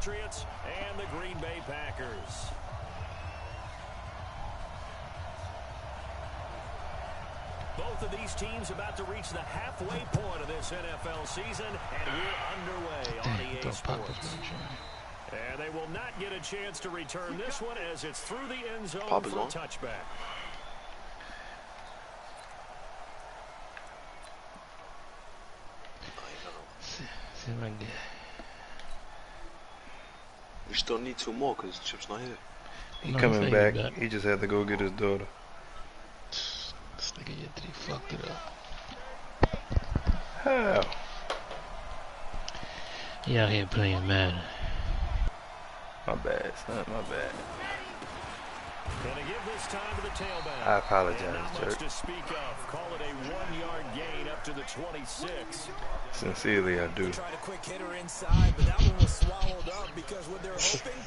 Patriots and the Green Bay Packers. Both of these teams about to reach the halfway point of this NFL season, and we're underway on EA Sports. And they will not get a chance to return this one as it's through the end zone for a touchback. We still need 2 more because Chip's not here. He coming back. He just had to go get his daughter. This nigga Yetidee fucked it up. How? He out here playing Madden. My bad, son. My bad. Gonna give this time to the tailback. I apologize, not much to speak of. Call it a 1-yard gain up to the 26. Sincerely, I do. They tried a quick hitter inside, but that one was swallowed up because what they're hoping,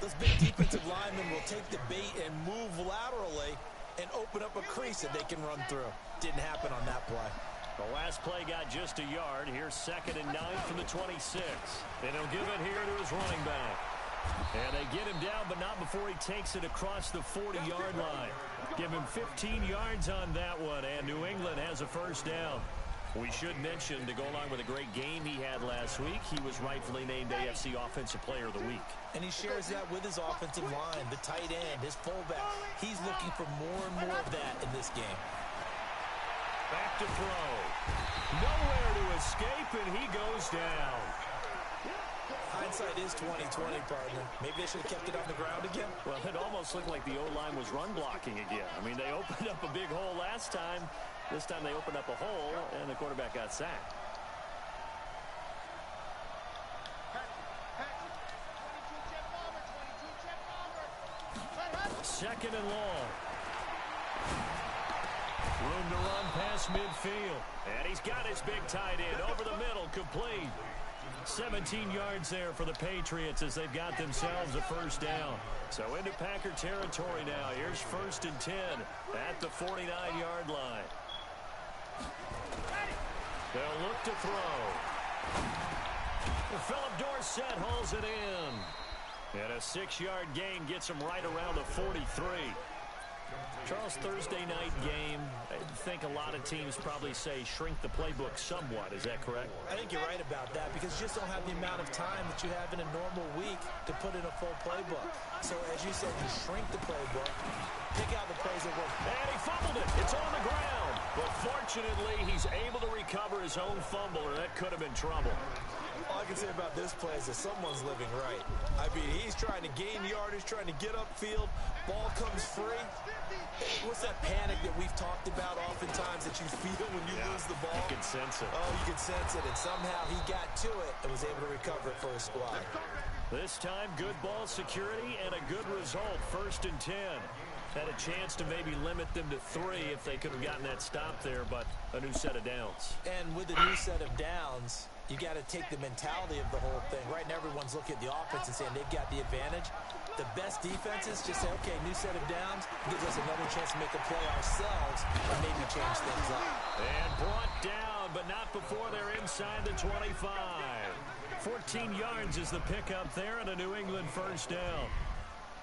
those big defensive linemen will take the bait and move laterally and open up a crease that they can run through. Didn't happen on that play. The last play got just a yard. Here's 2nd and 9 from the 26. And he'll give it here to his running back. And they get him down, but not before he takes it across the 40-yard line. Give him 15 yards on that one, and New England has a first down. We should mention, to go along with a great game he had last week, he was rightfully named AFC Offensive Player of the Week. And he shares that with his offensive line, the tight end, his fullback. He's looking for more and more of that in this game. Back to throw. Nowhere to escape, and he goes down. Hindsight is 20/20, partner. Maybe they should have kept it on the ground again. Well, it almost looked like the O-line was run blocking again. I mean, they opened up a big hole last time. This time they opened up a hole, and the quarterback got sacked. Second and long. Room to run past midfield. And he's got his big tight end over the middle, complete. 17 yards there for the Patriots as they've got themselves a first down. So into Packer territory now. Here's 1st and 10 at the 49-yard line. They'll look to throw. Philip Dorsett hauls it in. And a 6-yard gain gets him right around the 43. Charles, Thursday night game, I think a lot of teams probably say shrink the playbook somewhat. Is that correct? I think you're right about that because you just don't have the amount of time that you have in a normal week to put in a full playbook. So as you said, you shrink the playbook, pick out the plays that work. And he fumbled it. It's on the ground. But fortunately, he's able to recover his own fumble, or that could have been trouble. All I can say about this play is that someone's living right. I mean, he's trying to gain yardage, trying to get upfield. Ball comes free. What's that panic that we've talked about oftentimes that you feel when you lose the ball? You can sense it. Oh, you can sense it. And somehow he got to it and was able to recover it for his squad. This time, good ball security and a good result. 1st and 10. Had a chance to maybe limit them to 3 if they could have gotten that stop there, but a new set of downs. And with a new set of downs, you got to take the mentality of the whole thing. Right now, everyone's looking at the offense and saying they've got the advantage. The best defenses just say, okay, new set of downs, gives us another chance to make a play ourselves and maybe change things up. And brought down, but not before they're inside the 25. 14 yards is the pickup there and a New England first down.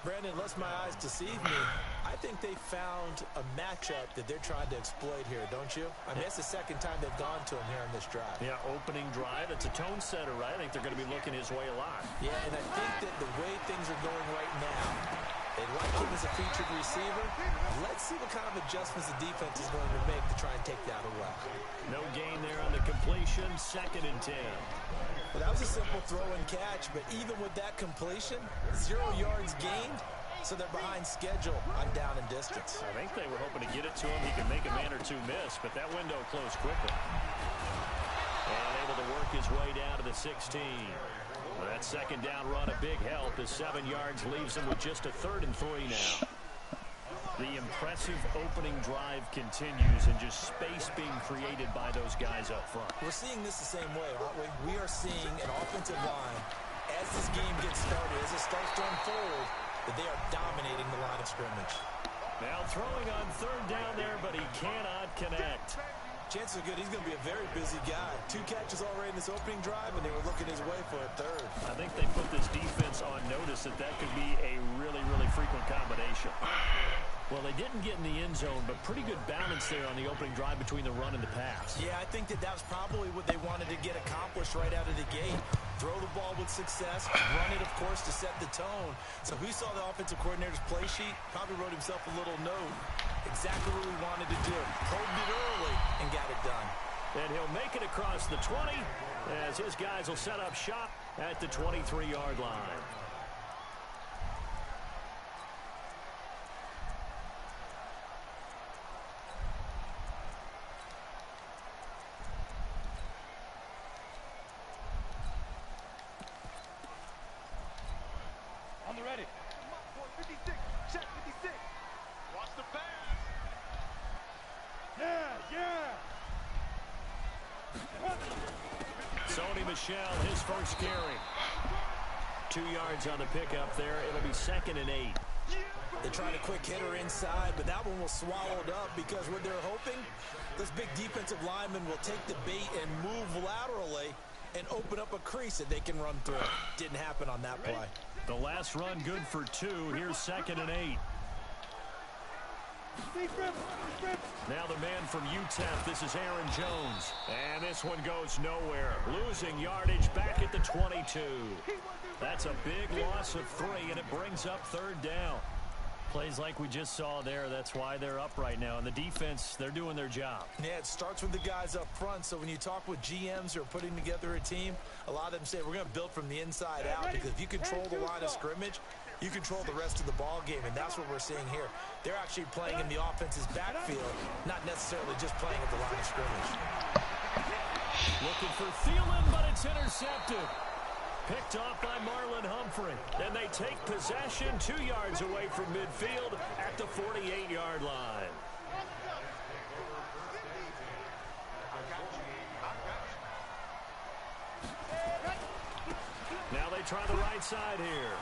Brandon, lest my eyes deceive me, I think they found a matchup that they're trying to exploit here, don't you? I mean, it's the second time they've gone to him here in this drive. Yeah, opening drive. It's a tone setter, right? I think they're going to be looking his way a lot. Yeah, and I think that the way things are going right now, they like him as a featured receiver. Let's see what kind of adjustments the defense is going to make to try and take that away. No gain there on the completion. 2nd and 10. Well, that was a simple throw and catch, but even with that completion, 0 yards gained, so they're behind schedule on down and distance. I think they were hoping to get it to him. He could make a man or two miss, but that window closed quickly. And able to work his way down to the 16. Well, that 2nd down run, a big help. The 7 yards leaves him with just a 3rd and 3 now. The impressive opening drive continues and just space being created by those guys up front. We're seeing this the same way, aren't we? We are seeing an offensive line, as this game gets started, as it starts to unfold, that they are dominating the line of scrimmage. Now throwing on 3rd down there, but he cannot connect. Chances are good he's going to be a very busy guy. 2 catches already in this opening drive, and they were looking his way for a 3rd. I think they put this defense suggests that that could be a really, really frequent combination. Well, they didn't get in the end zone, but pretty good balance there on the opening drive between the run and the pass. Yeah, I think that was probably what they wanted to get accomplished right out of the gate. Throw the ball with success, run it, of course, to set the tone. So who saw the offensive coordinator's play sheet? Probably wrote himself a little note. Exactly what we wanted to do. Probed it early and got it done. And he'll make it across the 20 as his guys will set up shop at the 23-yard line. On the ready. 56. Check 56. Watch the pass. Yeah. Sony Michel, his first carry. 2 yards on the pickup there. It'll be 2nd and 8. They tried a quick hitter inside, but that one was swallowed up because what they're hoping, this big defensive lineman will take the bait and move laterally and open up a crease that they can run through. Didn't happen on that play. The last run good for 2. Here's 2nd and 8. Now the man from UTEP, this is Aaron Jones. And this one goes nowhere. Losing yardage back at the 22. That's a big loss of 3, and it brings up 3rd down. Plays like we just saw there. That's why they're up right now. And the defense, they're doing their job. Yeah, it starts with the guys up front. So when you talk with GMs who are putting together a team, a lot of them say we're going to build from the inside out, because if you control the line of scrimmage, you control the rest of the ball game, and that's what we're seeing here. They're actually playing in the offense's backfield, not necessarily just playing at the line of scrimmage. Looking for Thielen, but it's intercepted. Picked off by Marlon Humphrey. And they take possession 2 yards away from midfield at the 48-yard line. Now they try the right side here.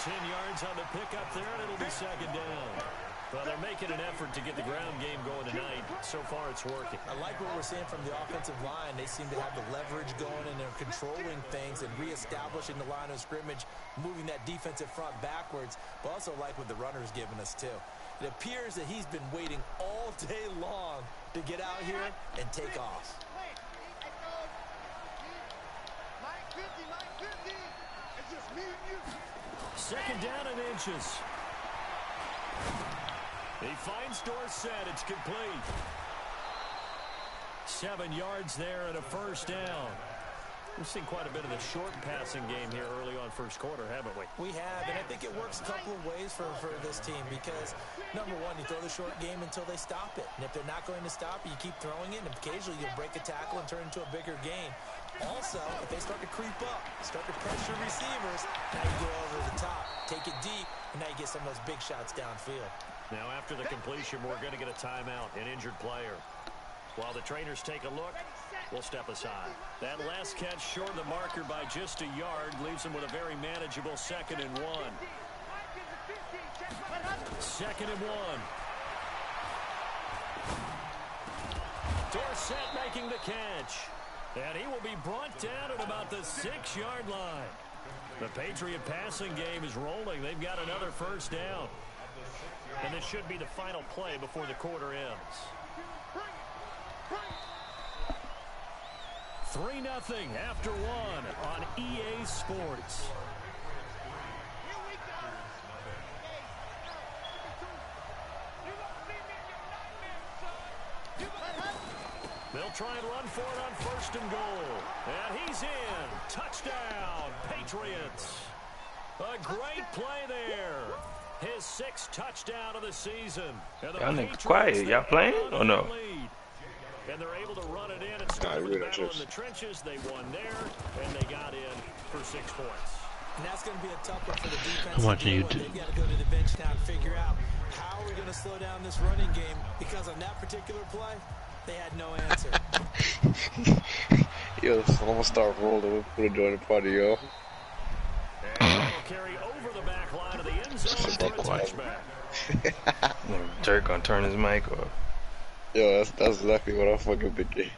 10 yards on the pickup there, and it'll be 2nd down. Well, they're making an effort to get the ground game going tonight. So far, it's working. I like what we're seeing from the offensive line. They seem to have the leverage going, and they're controlling things and reestablishing the line of scrimmage, moving that defensive front backwards, but also like what the runner's giving us, too. It appears that he's been waiting all day long to get out here and take off. It's just me and you. 2nd down and inches. He finds Dorsett. It's complete. 7 yards there and a 1st down. We've seen quite a bit of the short passing game here early on first quarter, haven't we? We have, and I think it works a couple of ways for this team because, number one, you throw the short game until they stop it. And if they're not going to stop it, you keep throwing it, and occasionally you'll break a tackle and turn it into a bigger gain. Also, if they start to creep up, start to pressure receivers, now you go over the top, take it deep, and now you get some of those big shots downfield. Now, after the completion, we're going to get a timeout, an injured player. While the trainers take a look, we'll step aside. That last catch short of the marker by just a yard leaves them with a very manageable 2nd and 1. 2nd and 1. Dorsett making the catch. And he will be brought down at about the 6-yard line. The Patriot passing game is rolling. They've got another 1st down. And this should be the final play before the quarter ends. 3-0 after 1 on EA Sports. They'll try and run for it on 1st and goal. And he's in. Touchdown, Patriots. A great play there. His 6th touchdown of the season. Y'all niggas quiet. Y'all playing or no? And they're able to run it in and start with the battle in the trenches. They won there, and they got in for 6 points. And that's going to be a tough one for the defense. I'm watching YouTube. They've got to go to the bench now and figure out how are we going to slow down this running game, because on that particular play, they had no answer. Yo, I'm gonna start rolling. We'll put it during the party, yo. And they'll carry over the back line of the end zone for a touchback. Jerk gonna turn his mic off. Yo, that's exactly what I'm fucking thinking.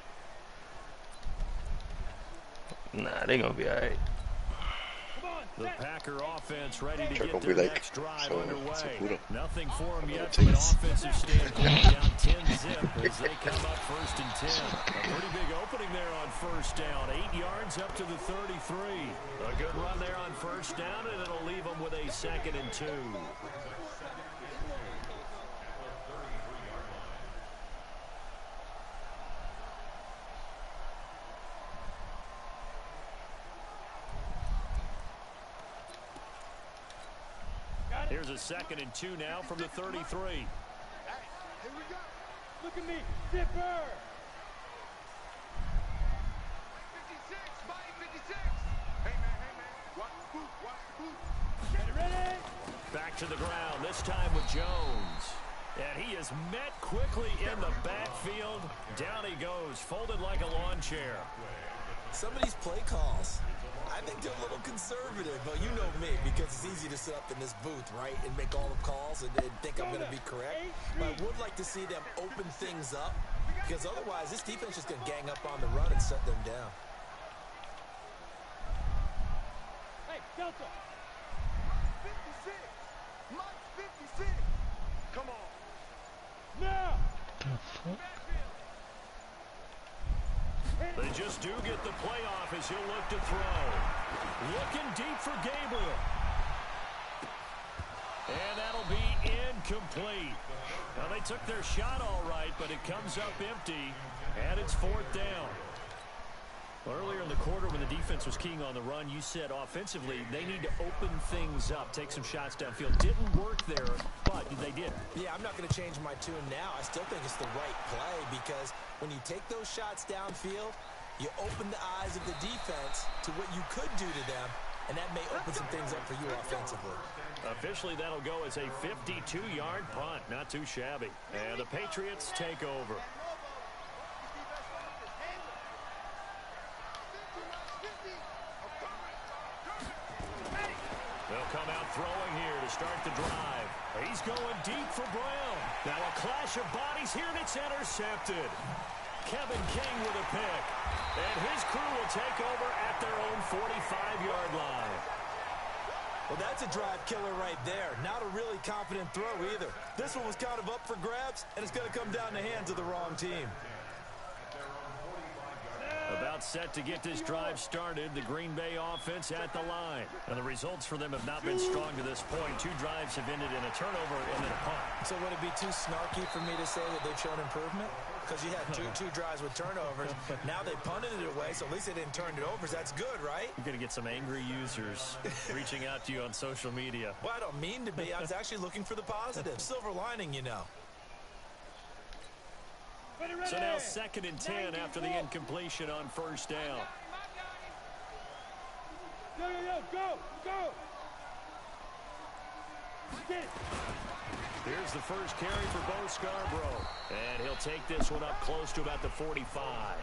Nah, they gonna be alright. Come on. The Packer offense ready to Check get will be their like, next drive so underway. Nothing for them yet Take from an this. offensive standpoint. Down 10-zip as they come up 1st and 10. A pretty big opening there on 1st down. 8 yards up to the 33. A good run there on 1st down, and it'll leave them with a 2nd and 2. Here's a 2nd and 2 now from the 33. Hey, here we go. Look at me. Zipper. 56, Mike, 56. Hey, man. Watch the boot, watch the boot. Ready? Back to the ground, this time with Jones. And he is met quickly in the backfield. Down he goes, folded like a lawn chair. Some of these play calls, I think they're a little conservative, but you know me, because it's easy to sit up in this booth, right, and make all the calls and think I'm going to be correct. But I would like to see them open things up, because otherwise this defense is just going to gang up on the run and shut them down. Hey, Delta. 56. Mike, 56. Come on. Now. The fuck? They just do get the playoff as he'll look to throw. Looking deep for Gabriel. And that'll be incomplete. Now, they took their shot all right, but it comes up empty, and it's 4th down. Well, earlier in the quarter when the defense was keying on the run, you said offensively they need to open things up, take some shots downfield. Didn't work there, but they did. Yeah, I'm not going to change my tune now. I still think it's the right play because when you take those shots downfield, you open the eyes of the defense to what you could do to them, and that may open some things up for you offensively. Officially, that'll go as a 52-yard punt. Not too shabby. And the Patriots take over. They'll come out throwing here to start the drive. He's going deep for Brown. Now a clash of bodies here, and it's intercepted. Kevin King with a pick. And his crew will take over at their own 45-yard line. Well, that's a drive killer right there. Not a really confident throw either. This one was kind of up for grabs, and it's going to come down the hands of the wrong team. About set to get this drive started, the Green Bay offense at the line. And the results for them have not been strong to this point. 2 drives have ended in a turnover and then a punt. So would it be too snarky for me to say that they've shown improvement? Because you had two drives with turnovers. Now they punted it away, so at least they didn't turn it over. That's good, right? You're going to get some angry users reaching out to you on social media. Well, I don't mean to be. I was actually looking for the positive. Silver lining, you know. So now 2nd and 10 after the incompletion on 1st down. Go. Here's the first carry for Bo Scarborough. And he'll take this one up close to about the 45.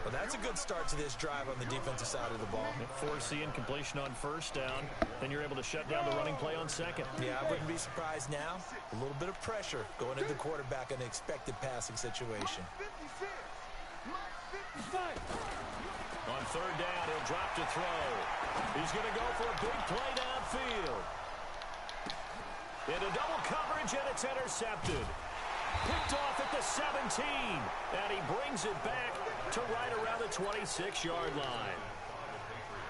Well, that's a good start to this drive on the defensive side of the ball. Force the incompletion on 1st down. Then you're able to shut down the running play on 2nd. Yeah, I wouldn't be surprised now. A little bit of pressure going into the quarterback in an expected passing situation. On 3rd down, he'll drop to throw. He's going to go for a big play downfield. Into double coverage, and it's intercepted. Picked off at the 17, and he brings it back to right around the 26-yard line.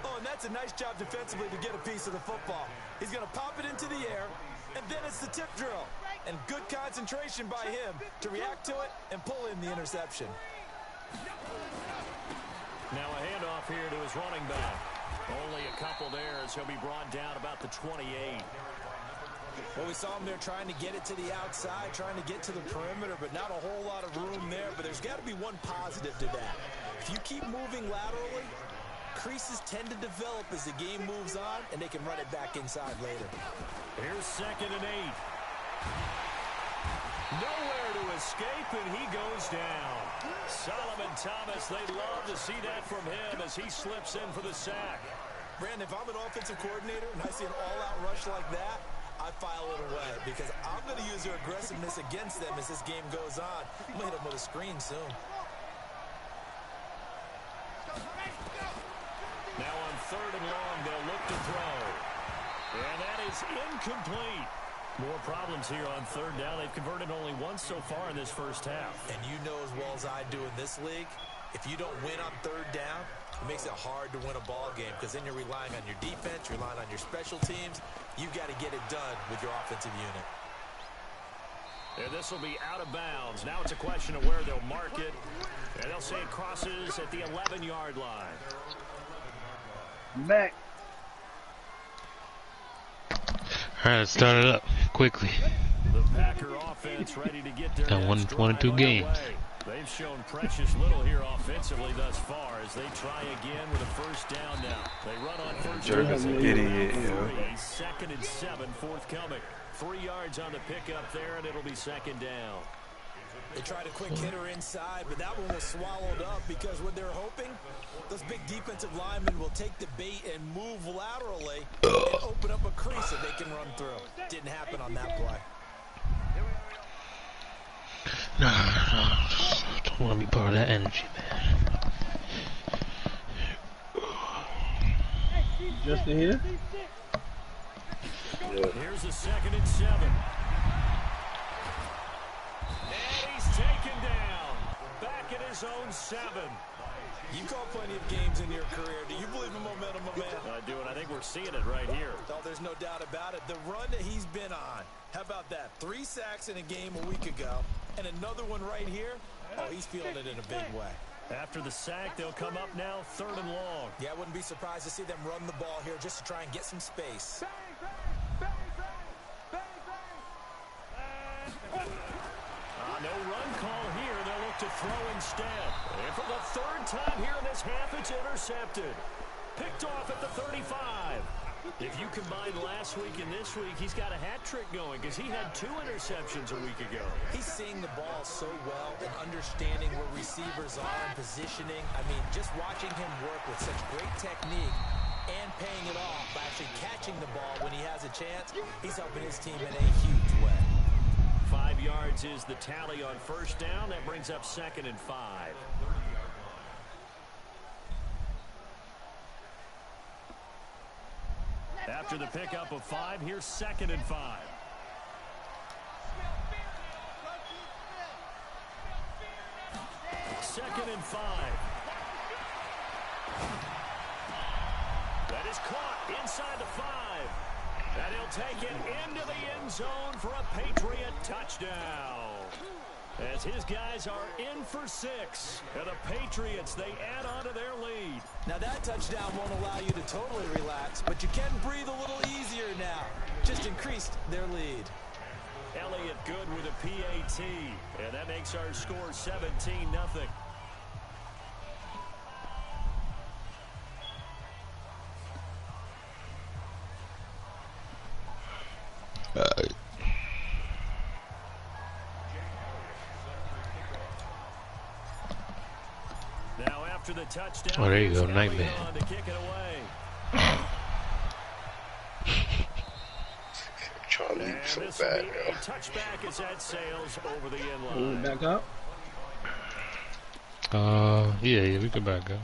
Oh, and that's a nice job defensively to get a piece of the football. He's going to pop it into the air, and then it's the tip drill. And good concentration by him to react to it and pull in the interception. Now a handoff here to his running back. Only a couple there as he'll be brought down about the 28. Well, we saw him there trying to get it to the outside, trying to get to the perimeter, but not a whole lot of room there. But there's got to be one positive to that. If you keep moving laterally, creases tend to develop as the game moves on, and they can run it back inside later. Here's 2nd and 8. Nowhere to escape, and he goes down. Solomon Thomas, they'd love to see that from him as he slips in for the sack. Brandon, if I'm an offensive coordinator and I see an all-out rush like that, I file it away because I'm going to use their aggressiveness against them as this game goes on. I'm going to hit them with a screen soon. Now on 3rd and long, they'll look to throw. is incomplete. More problems here on third down. They've converted only once so far in this first half. And you know as well as I do in this league, if you don't win on third down, it makes it hard to win a ball game because then you're relying on your defense, you're relying on your special teams. You've got to get it done with your offensive unit. And this will be out of bounds. Now it's a question of where they'll mark it. And they'll say it crosses at the 11-yard line. Back. All right, let's start it up quickly. The Packer offense ready to get their Got 122 games. They've shown precious little here offensively thus far as they try again with a first down now. They run on first down. Jerk's an idiot, yo. 2nd and 7 forthcoming. 3 yards on the pickup there, and it'll be 2nd down. They tried a quick hitter inside, but that one was swallowed up because what they're hoping, those big defensive linemen will take the bait and move laterally and open up a crease that they can run through. Didn't happen on that play. No, don't want to be part of that energy, man. Justin here. Here's a 2nd and 7. And he's taken down. Back at his own 7. You've called plenty of games in your career. Do you believe in momentum, my man? I do, and I think we're seeing it right here. Oh, there's no doubt about it. The run that he's been on. How about that? 3 sacks in a game a week ago, and another one right here. Oh, he's feeling it in a big way. After the sack, they'll come up now 3rd and long. Yeah, I wouldn't be surprised to see them run the ball here just to try and get some space. No run call here. They'll look to throw instead. And for the 3rd time here in this half, it's intercepted. Picked off at the 35. If you combine last week and this week, he's got a hat trick going because he had 2 interceptions a week ago. He's seeing the ball so well and understanding where receivers are and positioning. I mean, just watching him work with such great technique and paying it off by actually catching the ball when he has a chance, he's helping his team in a huge way. 5 yards is the tally on first down. That brings up 2nd and 5. After the pickup of 5, here's 2nd and 5. Second and 5. That is caught inside the 5. And he'll take it into the end zone for a Patriot touchdown. As his guys are in for 6. And the Patriots, they add on to their lead. Now that touchdown won't allow you to totally relax, but you can breathe a little easier now. Just increased their lead. Elliott good with a PAT. And that makes our score 17-0. Now after the touchdown, oh, there you go, nightmare. To kick it away. Charlie, so bad, yo. Touchback as that sails over the end line. Back up. Yeah, we can back up.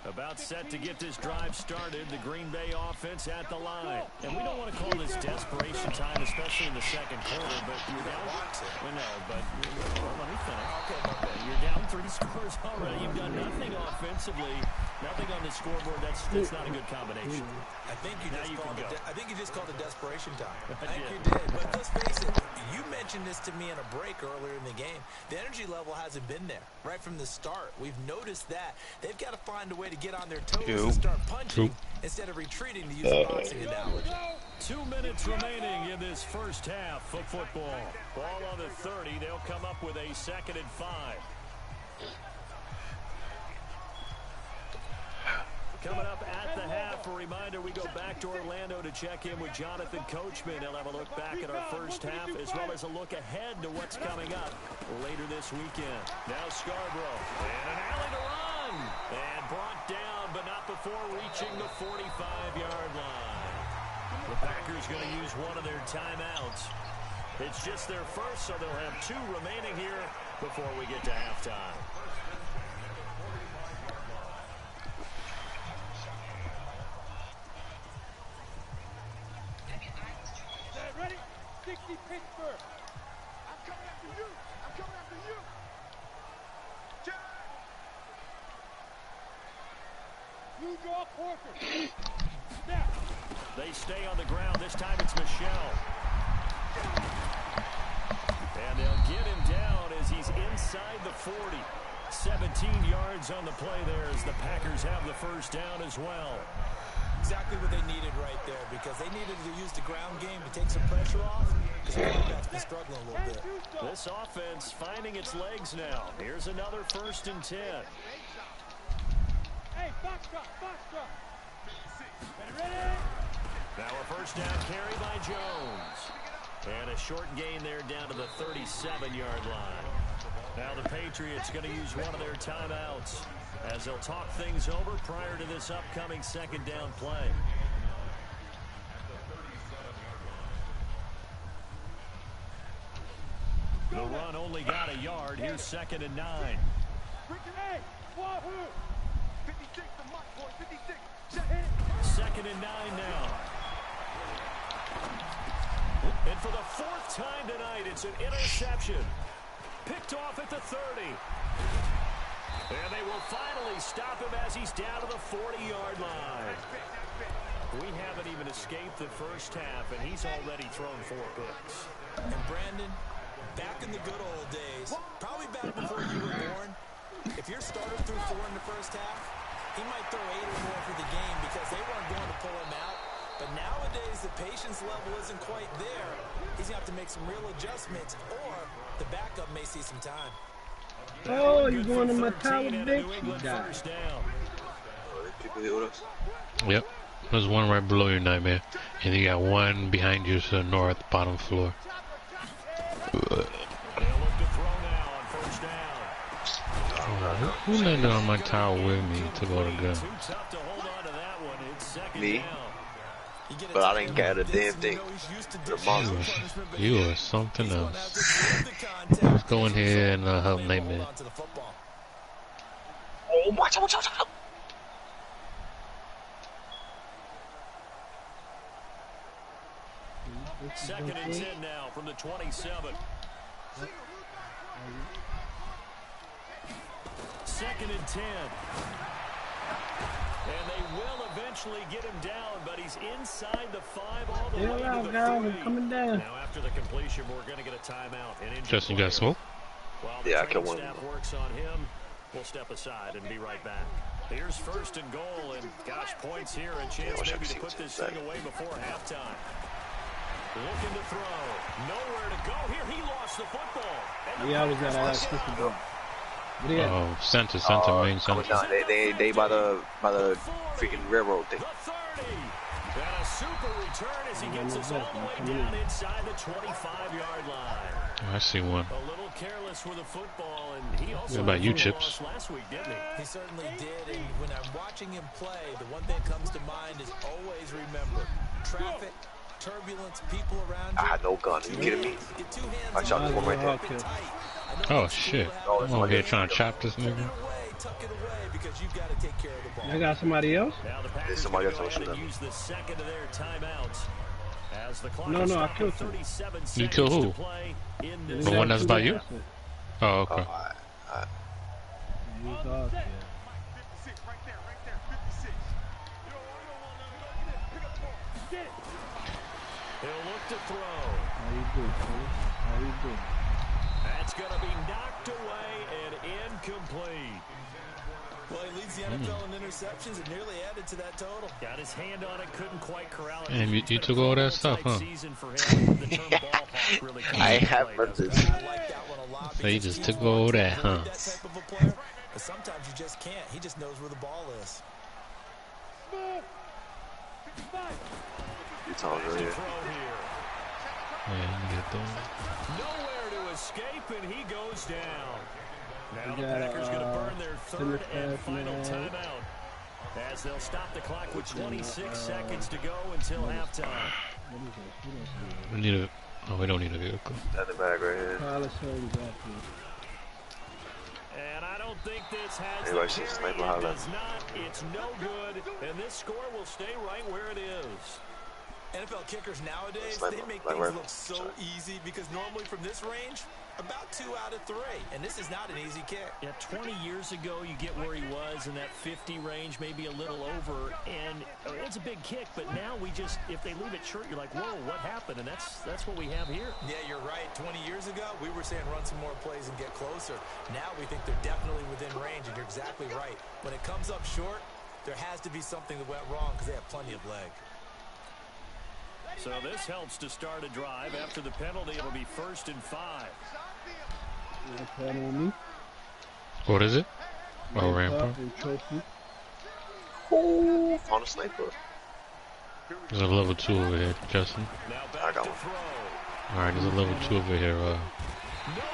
About set to get this drive started, the Green Bay offense at the line. And we don't want to call this desperation time, especially in the second quarter, but you're down. Well, no, but let me finish. Okay, you're down 3 scores already. You've done nothing offensively, nothing on the scoreboard. That's not a good combination. I think you just called it desperation time. I think did. you did. But let's face it, you mentioned this to me in a break earlier in the game. The energy level hasn't been there right from the start. We've noticed that. They've got to find a way to get on their toes and start punching instead of retreating, to use a boxing analogy. 2 minutes remaining in this first half of football. Ball on the 30. They'll come up with a 2nd and 5. Coming up at the half, a reminder, we go back to Orlando to check in with Jonathan Coachman. He'll have a look back at our first half as well as a look ahead to what's coming up later this weekend. Now Scarborough, and an alley to run. And brought down, but not before reaching the 45-yard line. The Packers going to use one of their timeouts. It's just their first, so they'll have 2 remaining here before we get to halftime. I'm coming after you. I'm coming after you. You draw Corker. They stay on the ground. This time it's Michelle. And they'll get him down as he's inside the 40. 17 yards on the play there as the Packers have the first down as well. Exactly what they needed right there, because they needed to use the ground game to take some pressure off, because the quarterback's been struggling a little bit. This offense finding its legs now. Here's another 1st and 10. Hey, box drop. Ready? Now a first down carry by Jones. And a short gain there down to the 37-yard line. Now the Patriots going to use one of their timeouts as they'll talk things over prior to this upcoming 2nd down play. The run only got a yard. Here's 2nd and 9. 56 the mark, boy. 56. 2nd and 9 now. And for the 4th time tonight, it's an interception. Picked off at the 30. And they will finally stop him as he's down to the 40-yard line. We haven't even escaped the first half, and he's already thrown 4 picks. And Brandon, back in the good old days, probably back before you were born, if your starter threw 4 in the first half, he might throw 8 or more for the game because they weren't going to pull him out. But nowadays, the patience level isn't quite there. He's going to have to make some real adjustments, or the backup may see some time. Oh, you're going to my tower, bitch. You died. People here with us. Yep. There's one right below your nightmare. And you got one behind you to the north, bottom floor. They'll look to throw now on 1st down. Who landed on my tower with me to go to gun? Too tough to hold on to that one. It's 2nd Me? down. But I didn't get a damn thing. The monster. You are something else. Let's go in here and help Nightmare. Oh, watch out. 2nd and 10 now from the 27. 2nd and 10. And they will eventually get him down, but he's inside the 5 all the way to the 30. Coming down. Now after the completion, we're going to get a timeout. Justin, you got smoke? While the Yeah, I training killed one. staff works on him, we'll step aside and be right back. Here's 1st and goal, and gosh, points here, a chance maybe to put this thing away before halftime. Looking to throw, nowhere to go. Here, he lost the football. Yeah, I was at that Super Bowl. Oh, center, main center. Coming down. They by the freaking railroad thing. The 30. And a super return as he gets us all the way down inside the 25-yard line. I see one. A little careless with the football, and he also What about you, had a Chips? loss last week, didn't he? He certainly did, and when I'm watching him play, the one thing that comes to mind is always remember traffic, turbulence, people around you. I had no gun. Are you kidding me? Get 2 hands I shot on one right there. Oh, shit. I'm over here trying to chop this nigga. Tuck it away because you've got to take care of the ball. I got somebody else? Now the There's Packers somebody gonna else go ahead on and use the 2nd of their timeouts. As the clock No, is I stopped killed with him. 37 You killed seconds who? to play in this The one that's by you? Oh, okay. He's off, yeah. 56 right there. 56. You don't want to pick up the ball. Get it. He'll look to throw. How you doing, fellas? How you doing? That's going to be knocked away and incomplete. Well, he leads the NFL in interceptions and nearly added to that total. Got his hand on it, couldn't quite corral it. Damn, you took all that stuff, huh? Season for him. The term ball hawk really comes I into have play, heard doesn't this. it? I like that one a lot. So you because just he's took one all to that, avoid huh? That type of a player, but sometimes you just can't. He just knows where the ball is. It's all good here. Throw here. Yeah, you get that. Nowhere to escape, and he goes down. Now We the got, Packers going to burn their 3rd and Democrat final now. timeout as they'll stop the clock with 26 seconds to go until halftime. We need a... Oh, we don't need a vehicle. That's the bag right here. Pilot Holmes out here. And I don't think this has Anybody the see carry. Sniper It Highlight? does not. It's no good, and this score will stay right where it is. NFL kickers nowadays, like, they make like things right, look so easy because normally from this range, about 2 out of 3. And this is not an easy kick. Yeah, 20 years ago, you get where he was in that 50 range, maybe a little over, and it's a big kick, but now we just, if they leave it short, you're like, whoa, what happened? And that's what we have here. Yeah, you're right. 20 years ago, we were saying run some more plays and get closer. Now we think they're definitely within range, and you're exactly right. When it comes up short, there has to be something that went wrong because they have plenty of leg. So this helps to start a drive. After the penalty, it'll be 1st and 5. What is it? Oh, Rampart. Oh, on a sniper. There's a level 2 over here, Justin. I got one. Alright, there's a level 2 over here,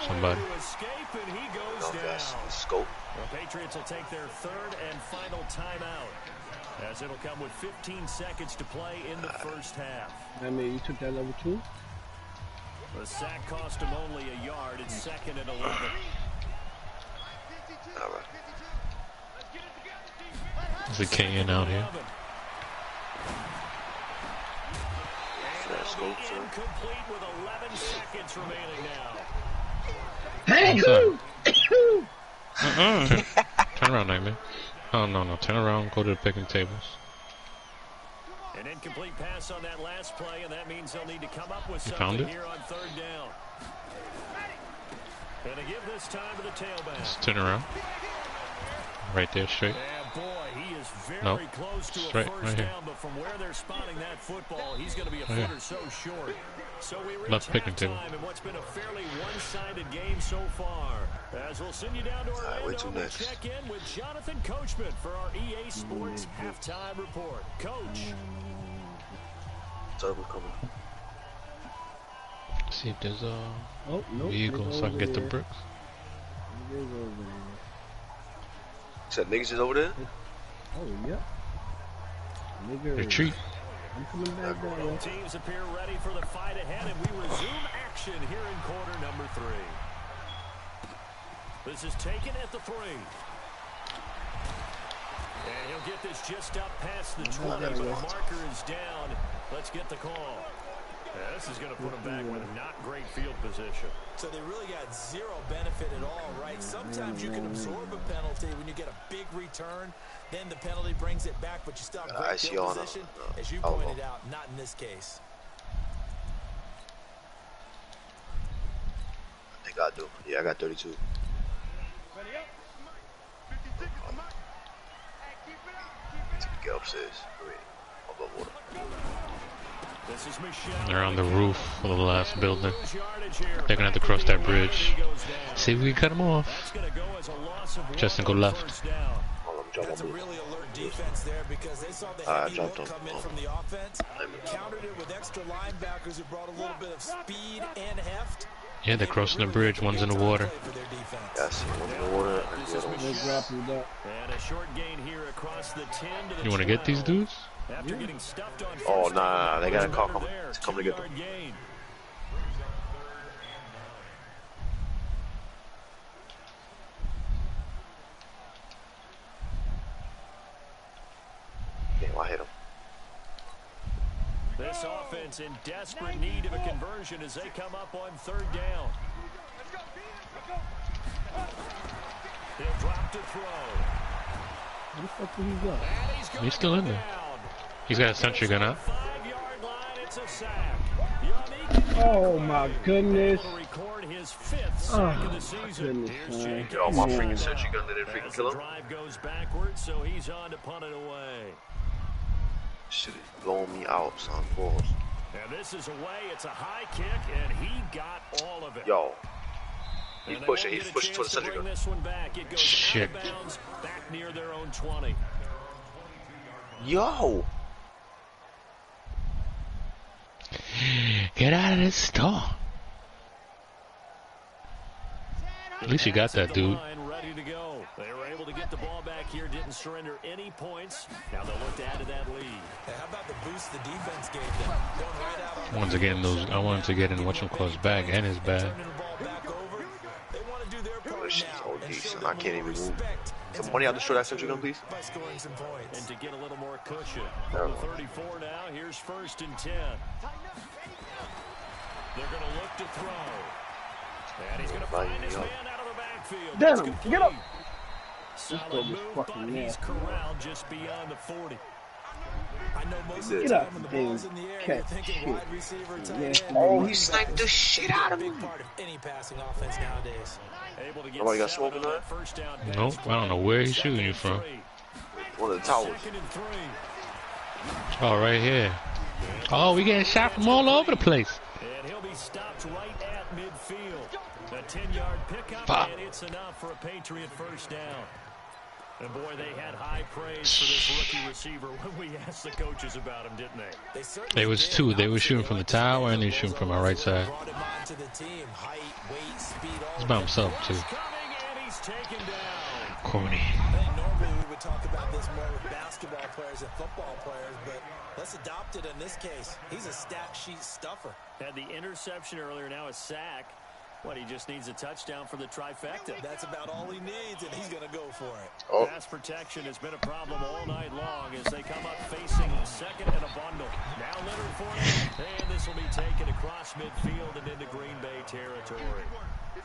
somebody. Scope. The Patriots will take their 3rd and final timeout, as it'll come with 15 seconds to play in the first half. I mean, you took that level 2? The sack cost him only a yard. It's 2nd and 11. All right. There's a KN out here. Incomplete with 11 seconds remaining now. Hey, Turn around, Nightmare. Oh, no. Turn around, go to the picking tables. An incomplete pass on that last play, and that means they'll need to come up with something here on 3rd down. And to give this time to the tailback. Just turn around. Right there, straight. And boy, he is very close to a first down, but from where they're spotting that football, he's going to be a foot or so short. So we reach halftime in what's been a fairly one-sided game so far. As we'll send you down to Orlando, we'll check in with Jonathan Coachman for our EA Sports halftime report. Coach. See if there's a vehicle so I can get the bricks. Said niggas is over there? Oh, yeah. Nigga. Retreat. I'm coming back down. Both teams appear ready for the fight ahead, and we resume action here in quarter number 3. This is taken at the 3. And he'll get this just up past the 20, but the marker is down. Let's get the call. Yeah, this is going to put him back with a not great field position. So they really got zero benefit at all, right? Sometimes you can absorb a penalty when you get a big return. Then the penalty brings it back, but you still have great field position. As you pointed out, not in this case. I think I do. Yeah, I got 32. Get upstairs. Wait, I'll go water. They're on the roof of the last building. They're gonna have to cross that bridge. See if we can cut them off. Justin, go left. That's a really alert defense there because they saw the heavy look come in from the offense. Countered it with extra linebackers who brought a little bit of speed and heft. Yeah, they're crossing the bridge. One's in the water. Yes, one's in the water. And a short gain here across the 10 to the You want to get these dudes? After getting stuffed on oh, nah, they got a call coming. It's coming to get them. Damn, I hit him. This offense in desperate need of a conversion as they come up on 3rd down. He'll drop to throw. What the fuck did he got? He's still in there. He's got a sentry gun out. Oh my goodness. Oh, goodness. Yo, my freaking sentry gun didn't freaking kill him. Drive goes backwards, so he's on to punt it away. Shit is blowing me out, son. Balls. And this is away. It's a high kick, and he got all of it. Yo. He's pushing. He's pushing to the sentry gun. This one back. It goes shit. Out of bounds, back near their own 20. Yo. Get out of this store. At least you got that, dude. Ready to go. They were able to get the ball back here, didn't surrender any points. Now they'll look to add to that lead. Hey, how about the boost the defense gave them? Going right out on I wanted to get in those. I wanted to get in whatchamacallit's bag and his bag. Turning the ball back over. They want to do their part She's now OD, and show son. them I can't even move. respect Some money out the short extra gun, please. By scoring some points. And to get a little more cushion. From the 34 now, here's 1st and 10. They're going to look to throw. And he's going to find his man out of the backfield. Damn him, get up. Solid move, but he's corralled just beyond the 40. I know most of the Get time up, when the ball's in the air, you're thinking wide receiver, tight end. Oh, he sniped the shit out of him. Big part of any passing offense nowadays. Able to get Nobody got smoke in there? Nope, I don't know where he's shooting you from. One of the towers. Oh, right here. Oh, we getting shot from all over the place. And he'll be stopped right at midfield. A 10-yard pickup, and it's enough for a Patriot 1st down. And boy, they had high praise for this rookie receiver when we asked the coaches about him, didn't they? There was two. They were shooting from the tower and they were shooting from our right side. He's by himself, too. Corny. Normally we would talk about this more with basketball players and football players, but let's adopt it in this case. He's a stat sheet stuffer. Had the interception earlier, now a sack. What, he just needs a touchdown for the trifecta. That's about all he needs, and he's going to go for it. Oh. Pass protection has been a problem all night long as they come up facing 2nd and a bundle. Now Leonard Fournette, and this will be taken across midfield and into Green Bay territory.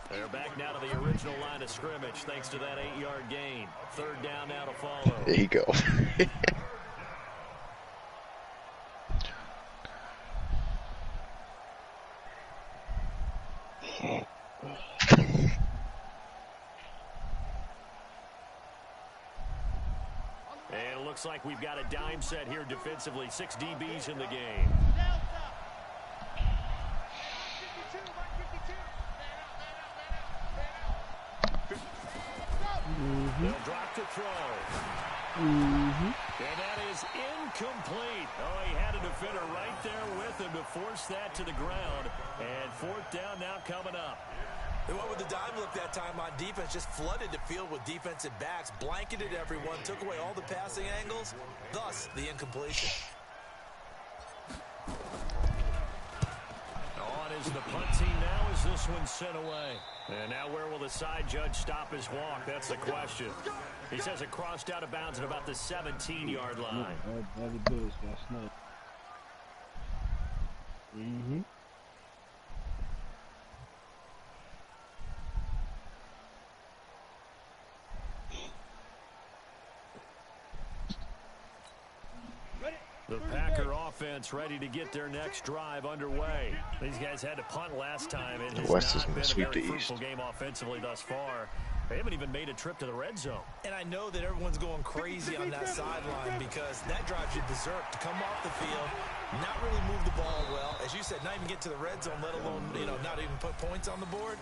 They're back now to the original line of scrimmage thanks to that 8-yard gain. 3rd down now to follow. There you go. And it looks like we've got a dime set here defensively. 6 DBs in the game. They'll drop to throw. And that is incomplete. Oh, he had a defender right there with him to force that to the ground. And 4th down now coming up. They went with the dime look that time on defense, just flooded the field with defensive backs, blanketed everyone, took away all the passing angles, thus the incompletion. On is the punt team now as this one's sent away. And now where will the side judge stop his walk? That's the question. He says it crossed out of bounds at about the 17-yard line. The Packer offense ready to get their next drive underway. These guys had to punt last time. It has West is not going to been a sweep very the East. fruitful game offensively thus far. They haven't even made a trip to the red zone. And I know that everyone's going crazy on that sideline because that drives you berserk to come off the field, not really move the ball well. As you said, not even get to the red zone, let alone, not even put points on the board.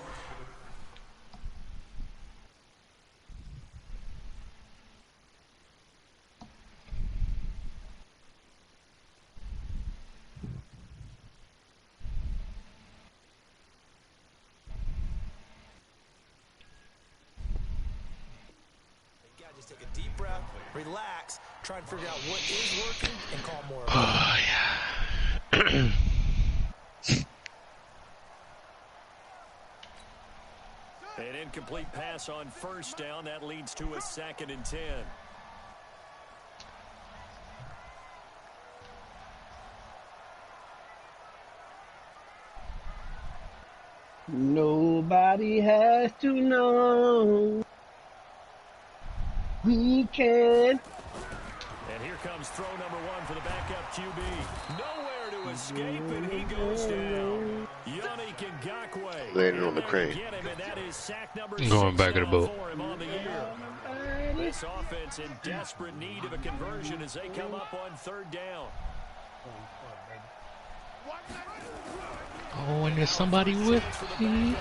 Just take a deep breath, relax, try and figure out what is working, and call more of it. Oh, yeah. An incomplete pass on 1st down. That leads to a 2nd and 10. Nobody has to know. We can. And here comes throw number 1 for the backup QB. Nowhere to escape, and he goes down. Yannick Ngakoue. Landed on the crane. I'm going back of the boat. This offense in desperate need of a conversion as they come up on 3rd down. Oh, and there's somebody with me.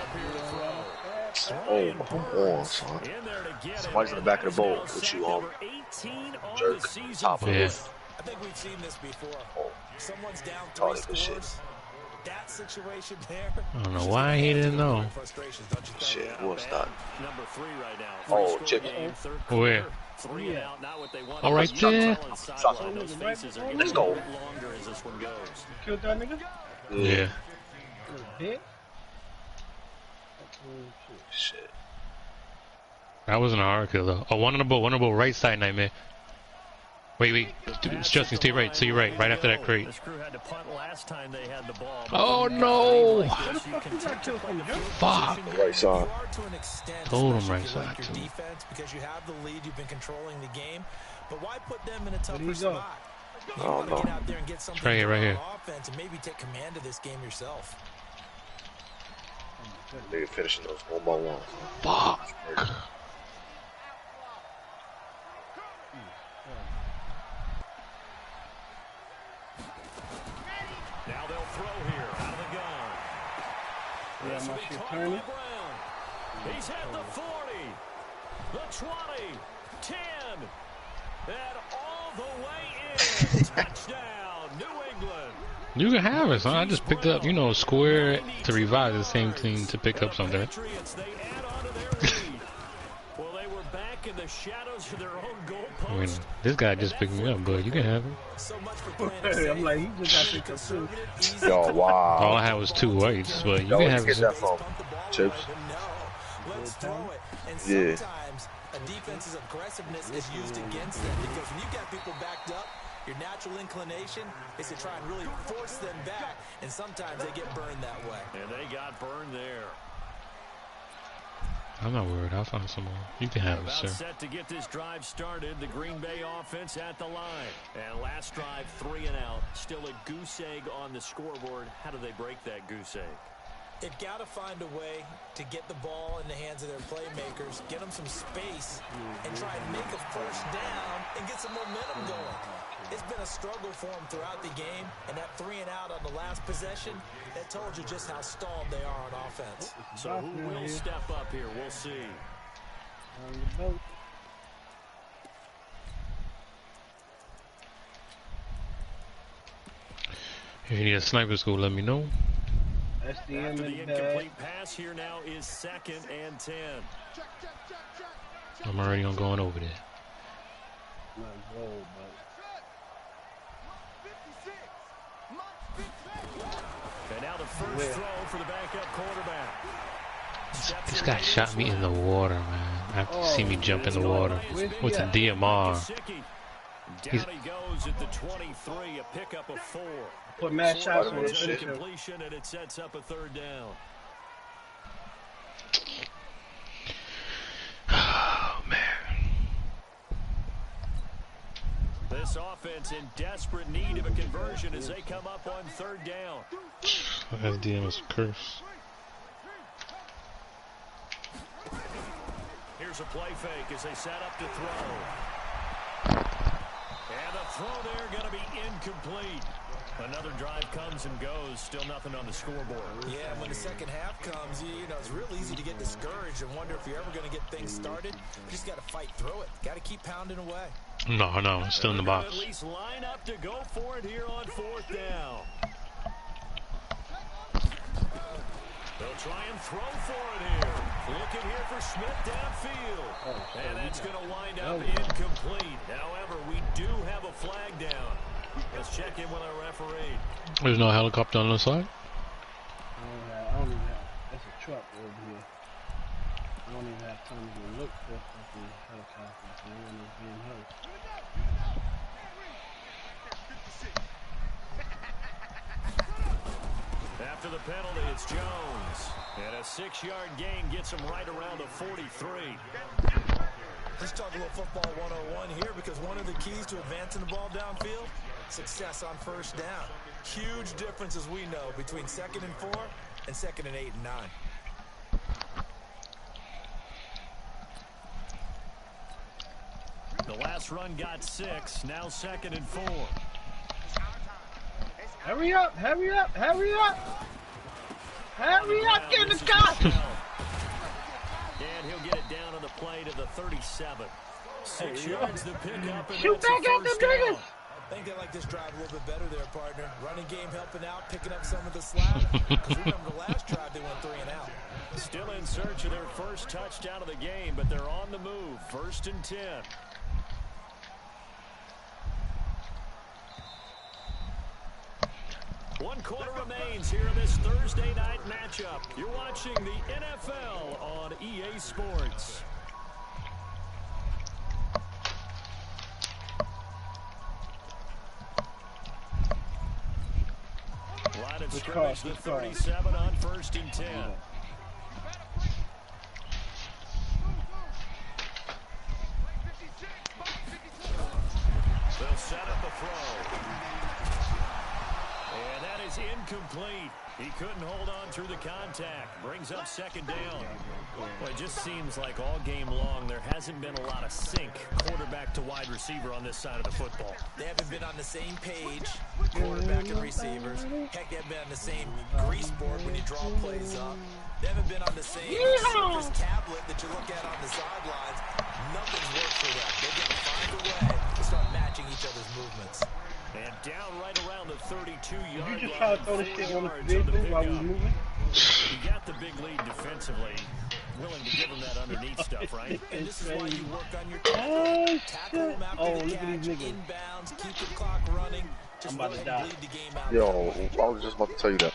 Oh, come on, son. Somebody's in the back of the boat with you on. Jerk. Top of Yeah. I think we've seen this before. Oh. Someone's down Oh, 3 this scores. shit. That situation there. I don't know why he didn't know. Frustrations, don't you think? Shit, what's that? Number 3 right now. Oh, chicken. Where? 3 and out, not what they want. Oh, right there. Those faces are getting Let's a go. bit longer as this one goes. Killed that nigga? Yeah. Hit? Shit. That wasn't a hard kill though. Oh, one on the ball, right side, Nightmare. Wait. Justin, stay right, right after that crate. This crew had to punt last time they had the ball. Oh no! Fuck. Right side. Told him right side too. Because you have the lead, you've been controlling the game. But why put them in a tougher spot? You Oh want to no. get out there and get something Right here. on offense and maybe take command of this game yourself. Nigga finishing those one by one. Fuck. Now they'll throw here out of the gun. Yeah, This my will be shit caught by turning. Brown. He's at the 40, the 20, 10, and all the way in. Touchdown, New England. You can have it, son. I just picked up, square to revive the same thing to pick up something. Patriots, they add on to their lead. Well, they were back in the shadows of their own goalpost. I mean, this guy just picked me up, but you can have it. So much for playing I'm like, he just got picked up too. Yo, wow. All I had was 2 whites, but you Yo, can where'd have you it. get that from? Chips? Let's throw it. And Yeah. sometimes a defense's aggressiveness is used against them because when you got people backed up, your natural inclination is to try and really force them back, and sometimes they get burned that way. And they got burned there. I'm not worried. I'll find some more. You can have it, About sir. set to get this drive started. The Green Bay offense at the line. And last drive, 3 and out. Still a goose egg on the scoreboard. How do they break that goose egg? They've got to find a way to get the ball in the hands of their playmakers, get them some space, and try and make a first down and get some momentum going. It's been a struggle for them throughout the game, and that 3 and out on the last possession, that told you just how stalled they are on offense. So who will step up here? We'll see. On the boat. If you need a sniper school, let me know. SDM After in the the bag. incomplete pass, here now is 2nd and 10. I'm already on going over there. Not gold, but And now the first throw for the backup quarterback. This guy shot me in the water, man. After see me jump in the water with a DMR. Down he goes at the 23, a pickup of 4. put mad shots on Vitamin this shit. shit. Completion, and it sets up a 3rd down. Oh, man. This offense in desperate need of a conversion as they come up on 3rd down. SDM is a curse. Here's a play fake as they set up to throw. And the throw there going to be incomplete. Another drive comes and goes. Still nothing on the scoreboard. Yeah, when the second half comes, you know, it's real easy to get discouraged and wonder if you're ever going to get things started. You just got to fight through it. Got to keep pounding away. No, it's still in the box. At least line up to go for it here on 4th down. They'll try and throw for it here. Looking here for Smith downfield. And that's going to wind up incomplete. However, we do have a flag down. Let's check in with our referee. There's no helicopter on the side? I don't even have, that's a truck over here. I don't even have time to go look for fucking helicopters. I don't know if being hurt. After the penalty, it's Jones. And a 6-yard gain gets him right around the 43. Let's talk a little football 101 here, because one of the keys to advancing the ball downfield, success on first down. Huge difference, as we know, between 2nd and 4 and 2nd and 8 and 9. The last run got 6. Now 2nd and 4. Hurry up, hurry up, hurry up! Hurry up, get in the car! And he'll get it down on the play to the 37. 6 yards to pick up, and Shoot that's a back at the first down. niggas! I think they like this drive a little bit better there, partner. Running game helping out, picking up some of the slack. Because remember, the last drive they went 3 and out. Still in search of their first touchdown of the game, but they're on the move. 1st and 10. One quarter remains here in this Thursday night matchup. You're watching the NFL on EA Sports. of scrimmage, the 37 on 1st and 10. They'll set up a throw. And that is incomplete. He couldn't hold on through the contact. Brings up 2nd down. Well, it just seems like all game long there hasn't been a lot of sync quarterback to wide receiver on this side of the football. They haven't been on the same page, quarterback and receivers. Heck, they haven't been on the same grease board when you draw plays up. They haven't been on the same surface tablet that you look at on the sidelines. Nothing's worked for them. They've got to find a way to start matching each other's movements. And down right around the 32-yard line. You just try to throw this shit on the position while we're moving? You got the big lead defensively. Willing to give them that underneath stuff, right? And this is why you work on your tackle. Tackle them after the catch, inbounds, keep the clock running. Just let them bleed the game out. Yo, I was just about to tell you that.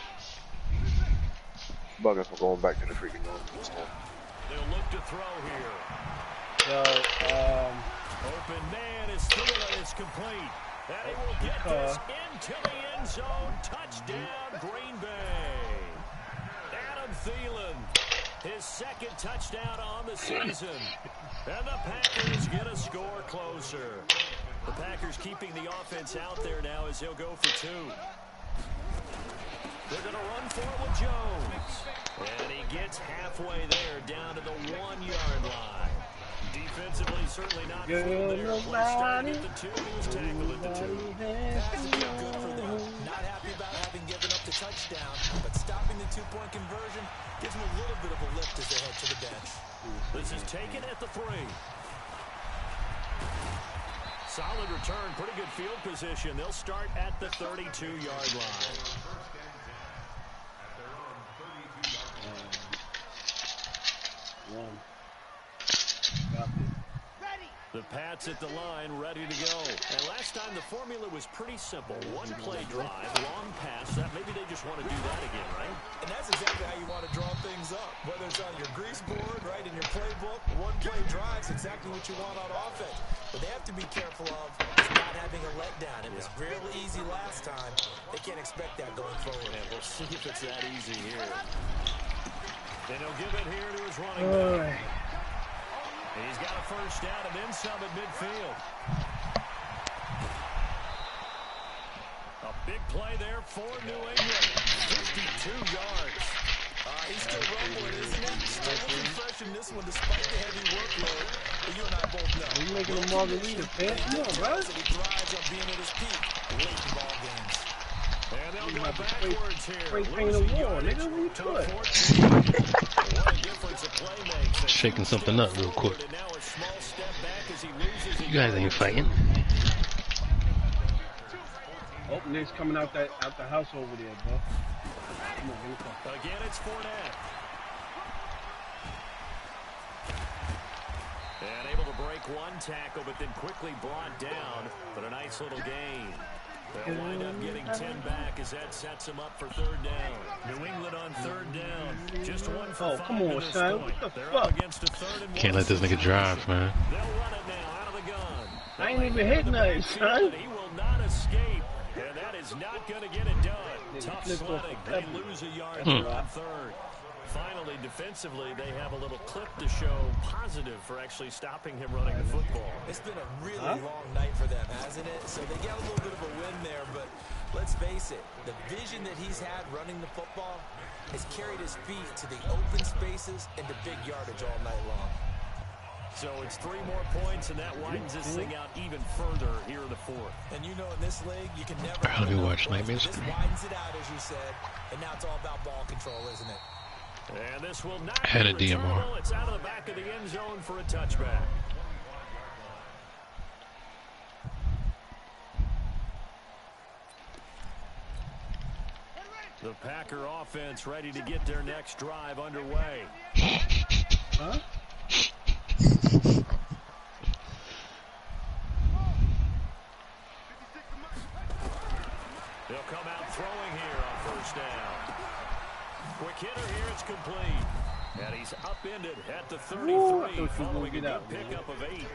Bugging for going back to the freaking game. They'll look to throw here. Open man is through and it's complete. And he will get this into the end zone. Touchdown, Green Bay. Adam Thielen, his 2nd touchdown on the season. And the Packers get a score closer. The Packers keeping the offense out there now as he'll go for 2. They're going to run forward Jones. And he gets halfway there down to the 1-yard line. Defensively, certainly not full there. Play started at the 2. He was tackled at the 2. That's good for them. Not happy about having given up the touchdown, but stopping the 2-point conversion gives them a little bit of a lift as they head to the bench. This is taken at the 3. Solid return, pretty good field position. They'll start at the 32-yard line. The Pats at the line, ready to go. And last time the formula was pretty simple. 1-play drive, long pass. That maybe they just want to do that again, right? And that's exactly how you want to draw things up. Whether it's on your grease board, right, in your playbook, 1-play drive is exactly what you want on offense. But they have to be careful of is not having a letdown. It was real easy last time. They can't expect that going forward. And we'll see if it's that easy here. Then he'll give it here to his running back. He's got a 1st down and then some at midfield. A big play there for New England. 52 yards. He's still rumbling, isn't he? Still looking fresh in this one despite the heavy workload. But you and I both know. He's making a margarita, man. Come on, bro. He thrives on being at his peak late in ball games. And they'll go backwards here. Spray paint a wall, nigga. What you doing? Shaking something up real quick. You guys ain't fighting. Oh, Nick's coming out the house over there, bro. Come on, again, it's Fournette. And able to break 1 tackle, but then quickly brought down. But a nice little gain. They'll wind up getting 10 back as that sets them up for 3rd down. New England on 3rd down. Just 1 for 5 come on, to this son. point. What the They're fuck? up against a 3rd and 1. Can't let this nigga drive, man. They'll run it now out of the gun. I ain't even hit nothing, son. He will not escape. And that is not going to get it done. Tough sledding. They lose a yard there on 3rd. Finally, defensively, they have a little clip to show positive for actually stopping him running the football. It's been a really long night for them, hasn't it? So they got a little bit of a win there, but let's face it, the vision that he's had running the football has carried his feet to the open spaces and to big yardage all night long. So it's 3 more points, and that widens this thing out even further here in the 4th. And you know in this league, you can never... Let me watch Nightmares. This widens it out, as you said, and now it's all about ball control, isn't it? And this will not had a be returnable. DMR. It's out of the back of the end zone for a touchback. The Packer offense ready to get their next drive underway. Huh? They'll come out throwing here on 1st down. Quick hitter here, it's complete. And he's upended at the 33, following a good pickup of 8.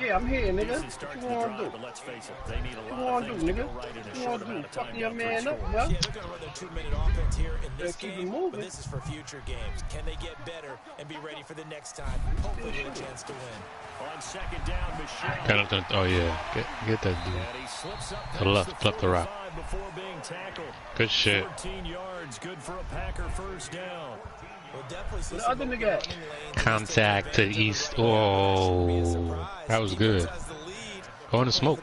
Yeah, I'm here, nigga. What you want to do? But let's face it, they need a What you lot want of to things do, to nigga? go right in a What you short want to do? amount of time. Fuck your man up, Yeah, yeah? they're going to run their 2-minute offense here in this keep game, it moving. but this is for future games. Can they get better and be ready for the next time? Hopefully with a chance to win. On second down, Michelle. Pendleton. Oh yeah, get that dude. And he slips up To the left, flip the route. before being tackled. Good shit. 14 yards, good for a Packer first down. We'll definitely see The some other open nigga. running lanes. Contact to the east. Oh, that was good. Going to smoke.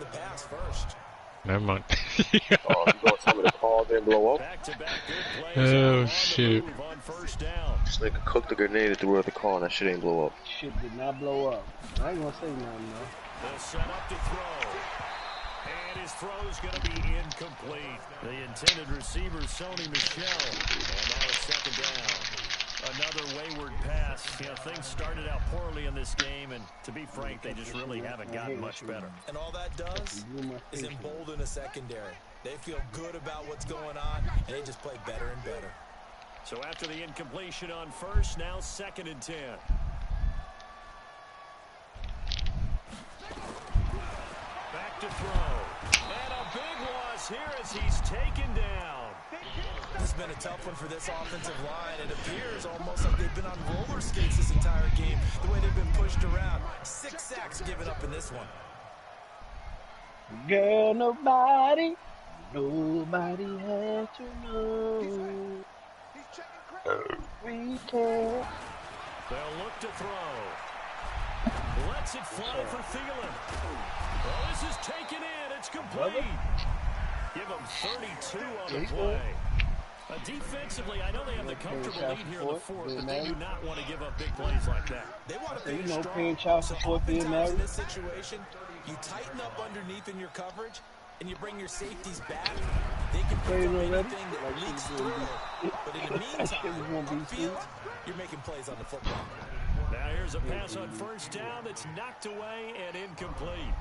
Never mind. Oh, you gonna tell me the call didn't blow up? Back-to-back good plays Oh on the shit. move on first down. This nigga cooked the grenade and threw it at the car and that shit ain't blow up. Shit did not blow up. I ain't gonna say nothing, though. They'll set up to throw. And his throw's going to be incomplete. The intended receiver, Sony Michel. And now it's second down. Another wayward pass. You know, things started out poorly in this game, and to be frank, they just really haven't gotten much better. And all that does is embolden a secondary. They feel good about what's going on, and they just play better and better. So after the incompletion on first, now second and 10. Back to throw. And a big loss here as he's taken down. This has been a tough one for this offensive line. It appears almost like they've been on roller skates this entire game, the way they've been pushed around. 6 sacks given up in this one. Girl, nobody has to know. We can. They'll look to throw. Lets it fly for Thielen. Well, this is taken in. It's complete. Give him 32 on the play. Defensively, I know they have the comfortable lead here in the fourth, but they do not want to give up big plays like that. They want to finish strong. paying child support being Oftentimes in married. this situation, you tighten up underneath in your coverage, and you bring your safeties back. They can pick up anything that leaks through. But in the meantime, on field, you're making plays on the football. Now here's a pass on first down that's knocked away and incomplete.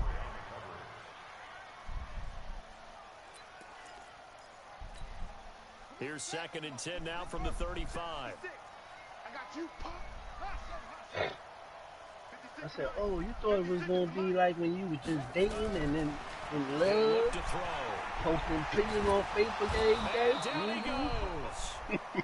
Here's second and 10 now from the 35. I got you, Pop. I said, oh, you thought it was going to be like when you was just dating and then in Look love, to throw. posting pictures on Facebook every day. And down he goes.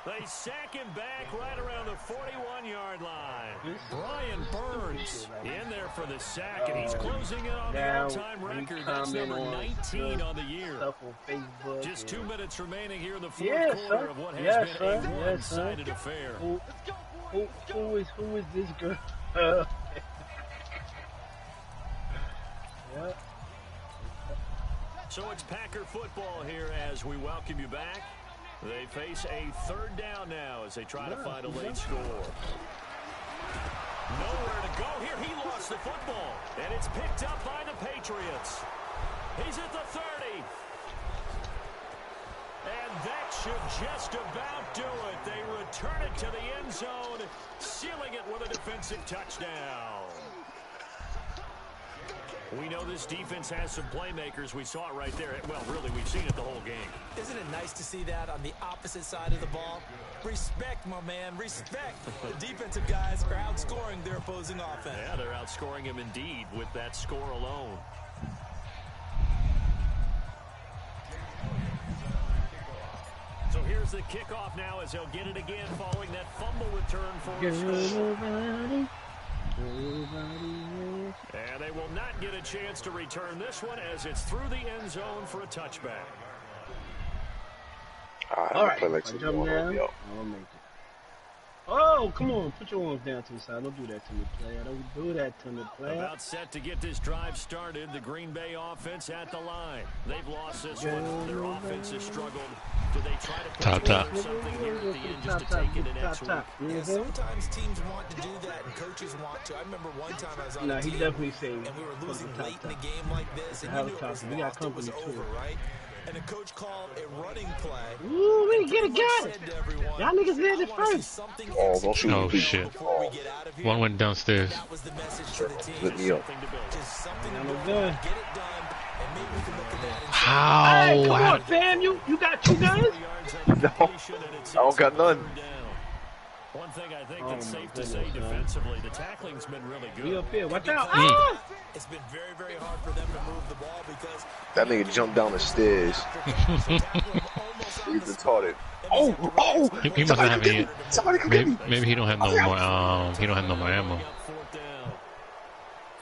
They sack him back right around the 41-yard line. Brian Burns in there for the sack, and he's closing in on the all-time record. That's number 19 on the year. Stuff on Facebook. Just 2 minutes remaining here in the fourth quarter of what has been a one-sided affair. Who is this girl? Yeah. So it's Packer football here as we welcome you back. They face a third down now as they try to find a late score. Nowhere to go here. He lost the football, and it's picked up by the Patriots. He's at the 30. And that should just about do it. They return it to the end zone, sealing it with a defensive touchdown. We know this defense has some playmakers. We saw it right there. Well, really, we've seen it the whole game. Isn't it nice to see that on the opposite side of the ball? Respect, my man, respect. The defensive guys are outscoring their opposing offense. Yeah, they're outscoring him indeed with that score alone. So here's the kickoff now as they'll get it again following that fumble return for a score. And they will not get a chance to return this one as it's through the end zone for a touchback. All right. Jump down. I'll make it. Oh, come on. Put your arms down to the side. Don't do that to me, player. Don't do that to me, player. About set to get this drive started. The Green Bay offense at the line. They've lost this one. Their offense has struggled. Do they try to put together something here at the end just to take it to next week? Yeah, sometimes teams want to do that and coaches want to. I remember one time I was on the team definitely saved and we were losing late in a game like this, and you knew it was lost, it was over, right? And the coach called a running play. Ooh, we get a guy. Y'all niggas had it first. Oh, don't shoot me. Oh shit. One went downstairs. That was the message to the team. Let me up. Just something to I'm build good. on, get it done, and maybe we can look at that and say, How? Hey, come on, fam. You got 2 guns? No, I don't got none. One thing I think that's safe to say defensively, the tackling's been really good. Be up here. Watch out. Ah! It's been very, very hard for them to move the ball because That nigga jumped down the stairs. He's retarded. Oh! He must have any. Somebody come get me. Maybe he don't have no more. He don't have no more ammo. Well,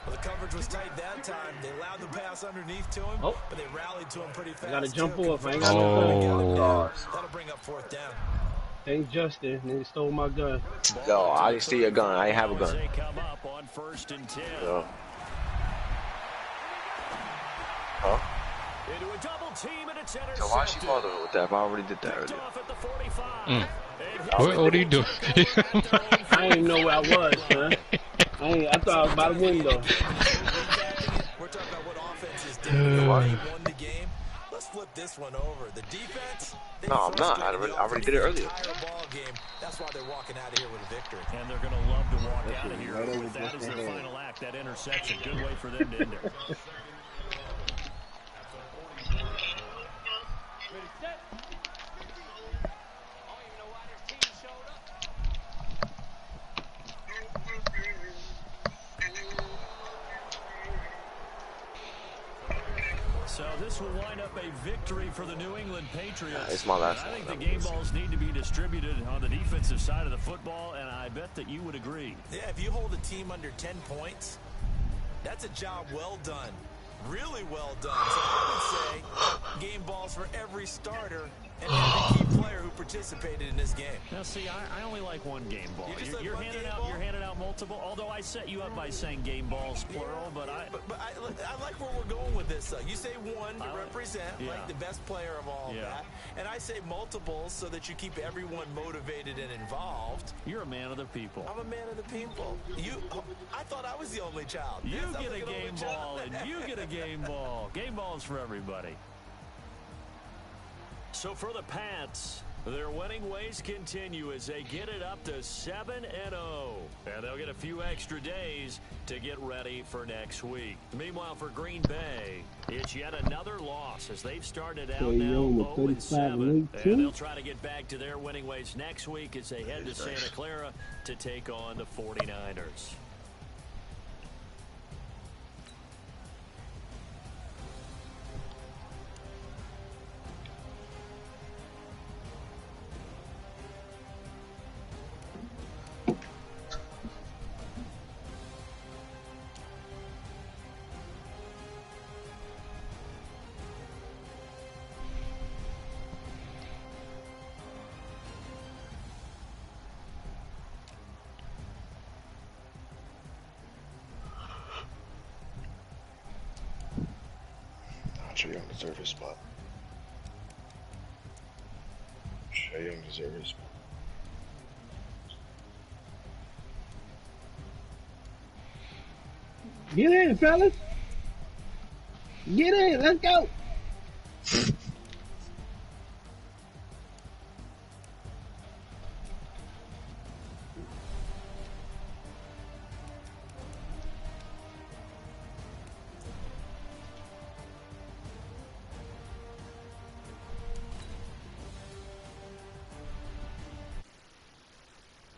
the coverage was tight that time. They allowed the pass underneath to him, but they rallied to him pretty fast. I gotta jump off. I ain't got no That'll bring up 4th down. Thank Justin. They stole my gun. Yo, I didn't steal your gun. I ain't have a gun. Yo. Huh? So why is she bothering with that if I already did that earlier? What are you doing? I didn't know where I was, man. I thought I was by the window. We're talking about what offenses did. They won the game. Let's flip this one over. The defense. No, I'm not. I already did it earlier. That's why they're walking out of here with a victory. And they're going to love to walk out of here with that as their final act. That interception. Good way for them to end it. So this will wind up a victory for the New England Patriots. It's my last I think one. the game balls need to be distributed on the defensive side of the football, and I bet that you would agree. Yeah, if you hold a team under 10 points, that's a job well done. Really well done. So I would say game balls for every starter and every key player who participated in this game. Now, see, I only like one game ball. You're handing out multiple. Although I set you up by saying game balls plural, but I like where we're going with this. You say one to represent like the best player of all of that, and I say multiples so that you keep everyone motivated and involved. You're a man of the people. I'm a man of the people. I thought I was the only child. You get a game ball, and you get a game ball. Game balls for everybody. So for the Pats, their winning ways continue as they get it up to 7-0. And they'll get a few extra days to get ready for next week. Meanwhile, for Green Bay, it's yet another loss as they've started out now 0-7. And they'll try to get back to their winning ways next week as they head to Santa Clara to take on the 49ers. Trae Young deserves his spot. Trae Young deserves his spot. Get in, fellas. Get in. Let's go.